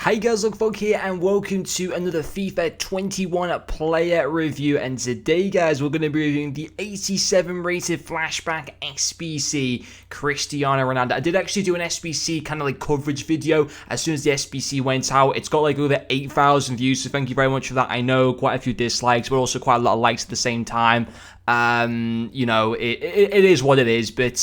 Hey guys, Folk here and welcome to another FIFA 21 player review, and today guys we're going to be reviewing the 87 rated Flashback SBC Cristiano Ronaldo. I did actually do an SBC kind of like coverage video as soon as the SBC went out. It's got like over 8,000 views, so thank you very much for that. I know quite a few dislikes but also quite a lot of likes at the same time. You know, it is what it is, but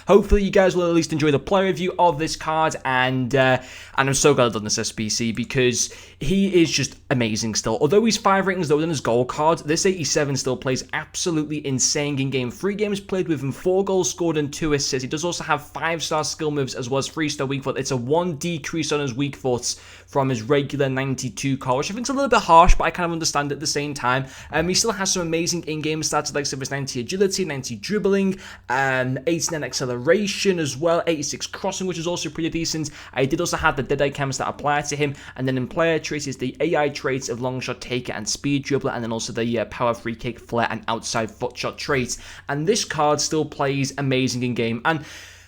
hopefully you guys will at least enjoy the player review of this card, and I'm so glad I've done this SBC because he is just amazing still. Although he's 5 ratings lower than his gold card, this 87 still plays absolutely insane in game. 3 games played with him, 4 goals scored and 2 assists. He does also have 5-star skill moves as well as 3-star weak foot. It's a 1 decrease on his weak foot from his regular 92 card, which I think is a little bit harsh, but I kind of understand it at the same time. He still has some amazing in-game stats like his 90 agility, 90 dribbling, 89 acceleration as well, 86 crossing, which is also pretty decent. I did also have the dead eye cams that apply to him, and then in player traits is the AI traits of long shot taker and speed dribbler, and then also the power free kick, flare, and outside foot shot traits. And this card still plays amazing in game. And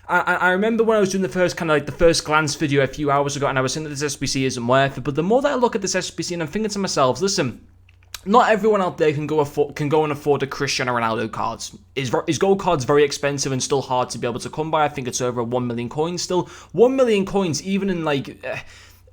I remember when I was doing the first kind of like the first glance video a few hours ago, and I was saying that this SBC isn't worth it. But the more that I look at this SBC, and I'm thinking to myself, listen, not everyone out there can go and afford a Cristiano Ronaldo card. His gold card's very expensive and still hard to be able to come by. I think it's over 1 million coins still. 1 million coins, even in like,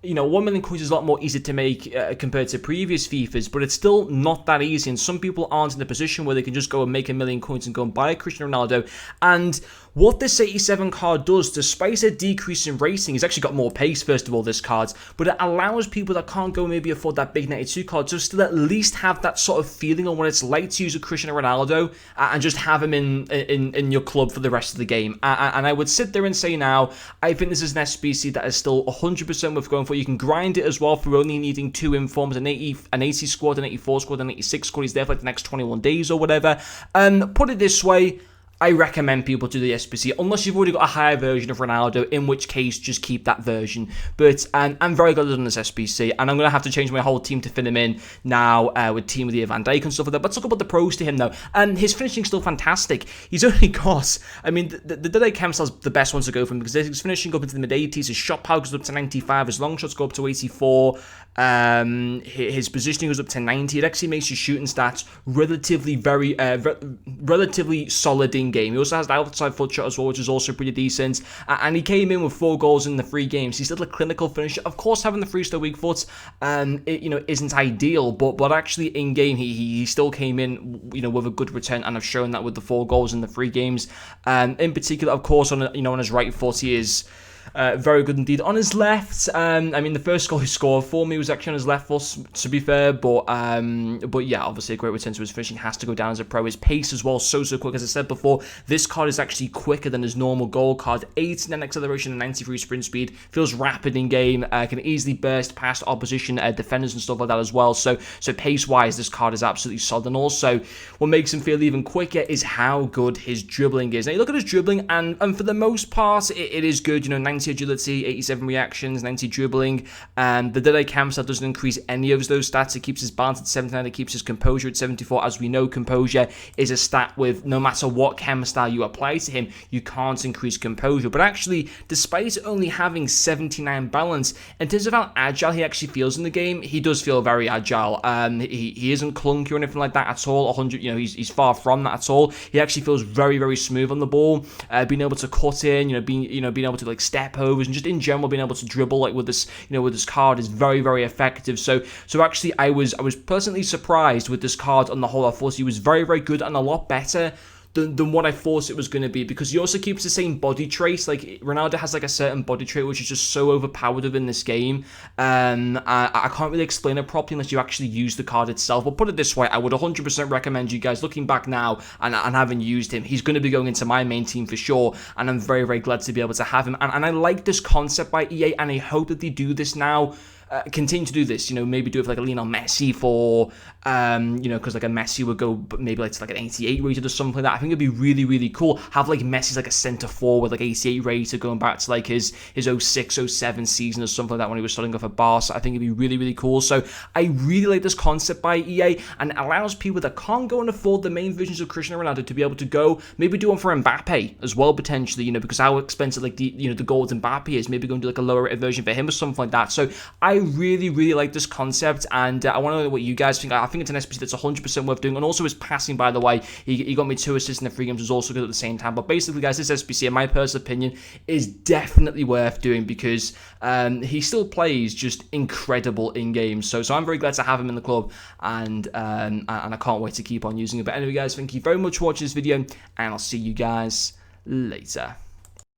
you know, 1 million coins is a lot more easy to make compared to previous FIFAs, but it's still not that easy. And some people aren't in a position where they can just go and make 1 million coins and go and buy a Cristiano Ronaldo. And what this 87 card does, despite a decrease in rating, he's actually got more pace, first of all, this card, but it allows people that can't go maybe afford that big 92 card to still at least have that sort of feeling on what it's like to use a Cristiano Ronaldo and just have him in your club for the rest of the game. And I would sit there and say now, I think this is an SBC that is still 100% worth going for. You can grind it as well for only needing 2 informs, an 80 squad, an 84 squad, an 86 squad. He's there for like the next 21 days or whatever. And put it this way, I recommend people do the SBC unless you've already got a higher version of Ronaldo, in which case just keep that version. But I'm very glad I've done this SBC, and I'm going to have to change my whole team to fit him in now with Team of the Year Van Dijk and stuff like that. But let's talk about the pros to him though. And his finishing's still fantastic. He's only got, I mean, the Dead Cam style's the best ones to go from because his finishing up into the mid-80s, his shot power goes up to 95, his long shots go up to 84, his positioning goes up to 90. It actually makes his shooting stats relatively relatively solid in game. He also has the outside foot shot as well, which is also pretty decent. And he came in with 4 goals in the 3 games. He's still a clinical finisher. Of course, having the 3-star weak foot, isn't ideal, but actually in game he still came in, with a good return, and I've shown that with the 4 goals in the 3 games. In particular, of course, on his right foot, he is very good indeed. On his left, I mean, the first goal he scored for me was actually on his left foot, to be fair, but yeah, obviously a great return to his finishing. Has to go down as a pro. His pace as well, so quick. As I said before, this card is actually quicker than his normal gold card. 89 acceleration and 93 sprint speed. Feels rapid in game. Can easily burst past opposition defenders and stuff like that as well. So pace wise, this card is absolutely solid. And also, what makes him feel even quicker is how good his dribbling is. Now you look at his dribbling, and for the most part, it is good. 90 agility, 87 reactions, 90 dribbling. The Dead Eye Cam stat doesn't increase any of those stats. It keeps his balance at 79. It keeps his composure at 74. As we know, composure is a stat with no matter what cam style you apply to him, you can't increase composure. But actually, despite only having 79 balance, in terms of how agile he actually feels in the game, he does feel very agile. He isn't clunky or anything like that at all. 100, he's far from that at all. He actually feels very, very smooth on the ball. Being able to cut in, being able to like step overs, and just in general being able to dribble like with this card is very, very effective. So actually I was pleasantly surprised with this card on the whole. I thought he was very, very good and a lot better than what I thought it was going to be, because he also keeps the same body traits. Like Ronaldo has like a certain body trait which is just so overpowered within this game. I can't really explain it properly unless you actually use the card itself. But put it this way, I would 100% recommend you guys, looking back now and having used him, he's going to be going into my main team for sure, and I'm very, very glad to be able to have him. And I like this concept by EA, and I hope that they do this now. Continue to do this, maybe do it for like a Lionel Messi for, because like a Messi would go maybe like to like an 88 rated or something like that. I think it'd be really, really cool. Have like Messi's like a centre forward, like 88 rated, going back to like his 06, 07 season or something like that when he was starting off at Barca. I think it'd be really, really cool. So I really like this concept by EA, and it allows people that can't go and afford the main versions of Cristiano Ronaldo to be able to go maybe do one for Mbappe as well, potentially, because how expensive like the gold Mbappe is, maybe go and do like a lower rated version for him or something like that. So I really like this concept, and I want to know what you guys think. I think it's an SBC that's 100% worth doing, and also his passing, by the way, he got me 2 assists in the 3 games, was also good at the same time. But basically, guys, this SBC, in my personal opinion, is definitely worth doing because he still plays just incredible in games. So I'm very glad to have him in the club, and I can't wait to keep on using it. But anyway, guys, thank you very much for watching this video, and I'll see you guys later.